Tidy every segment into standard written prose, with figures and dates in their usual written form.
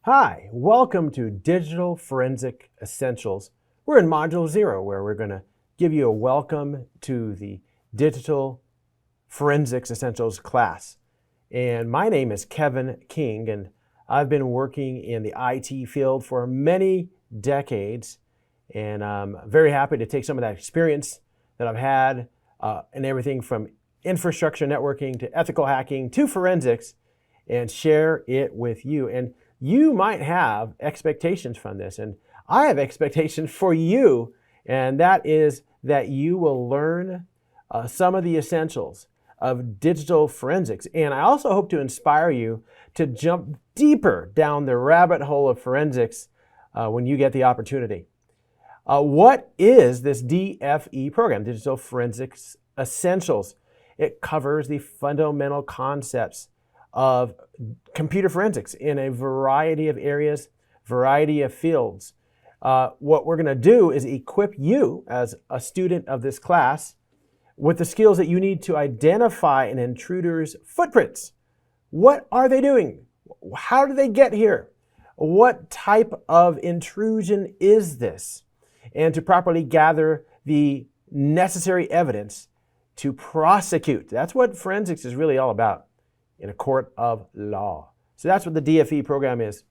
Hi, welcome to Digital Forensic Essentials. We're in Module 0 where we're going to give you a welcome to the Digital Forensics Essentials class. And my name is Kevin King, and I've been working in the IT field for many decades. And I'm very happy to take some of that experience that I've had in everything from infrastructure networking to ethical hacking to forensics and share it with you. And you might have expectations from this, and I have expectations for you, and that is that you will learn some of the essentials of digital forensics. And I also hope to inspire you to jump deeper down the rabbit hole of forensics when you get the opportunity. What is this DFE program, Digital Forensics Essentials? It covers the fundamental concepts of computer forensics in a variety of areas, variety of fields. What we're going to do is equip you as a student of this class with the skills that you need to identify an intruder's footprints. What are they doing? How do they get here? What type of intrusion is this? And to properly gather the necessary evidence to prosecute. That's what forensics is really all about in a court of law. So that's what the DFE program is.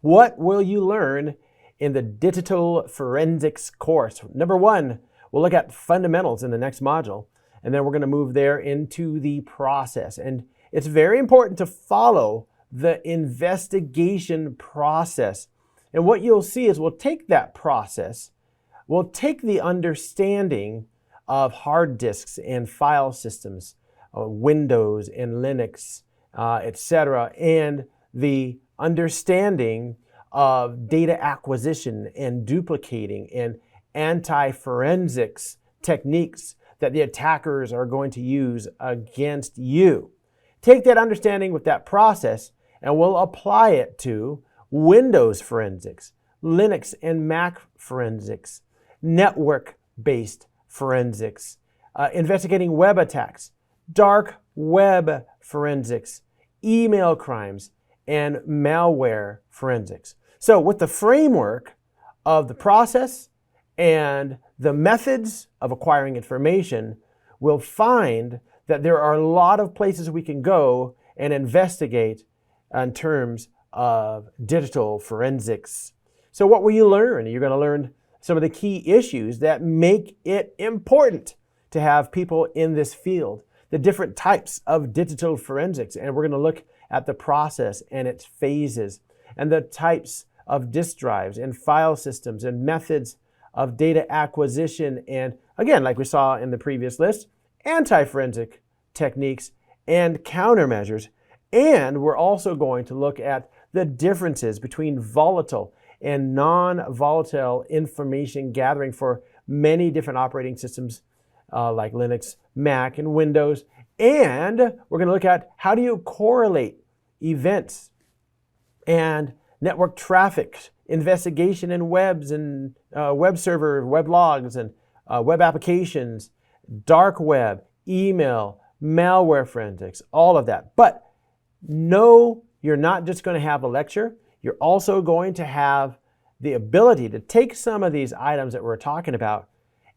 What will you learn in the digital forensics course? Number one, we'll look at fundamentals in the next module, and then we're going to move there into the process. And it's very important to follow the investigation process. And what you'll see is we'll take that process, we'll take the understanding of hard disks and file systems, Windows and Linux, etc., and the understanding of data acquisition and duplicating and anti-forensics techniques that the attackers are going to use against you. Take that understanding with that process and we'll apply it to Windows forensics, Linux and Mac forensics, network-based forensics, investigating web attacks, dark web forensics, email crimes, and malware forensics. So with the framework of the process and the methods of acquiring information, we'll find that there are a lot of places we can go and investigate in terms of digital forensics. So what will you learn? You're going to learn some of the key issues that make it important to have people in this field, the different types of digital forensics, and we're going to look at the process and its phases, and the types of disk drives and file systems and methods of data acquisition, and again, like we saw in the previous list, anti-forensic techniques and countermeasures. And we're also going to look at the differences between volatile and non-volatile information gathering for many different operating systems like Linux, Mac, and Windows. And we're going to look at how do you correlate events and network traffic, investigation in webs and web server, web logs, and web applications, dark web, email, malware forensics, all of that. But no, you're not just going to have a lecture. You're also going to have the ability to take some of these items that we're talking about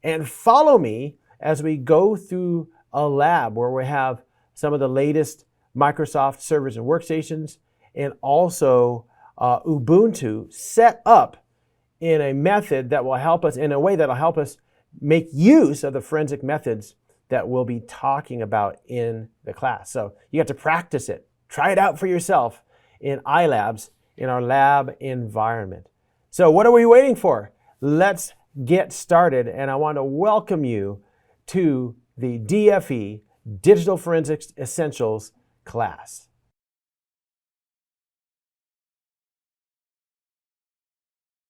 and follow me as we go through a lab where we have some of the latest Microsoft servers and workstations and also Ubuntu set up in a method that will help us, in a way that will help us make use of the forensic methods that we'll be talking about in the class. So you have to practice it. Try it out for yourself in iLabs, in our lab environment. So what are we waiting for? Let's get started, and I want to welcome you to the DFE Digital Forensics Essentials class.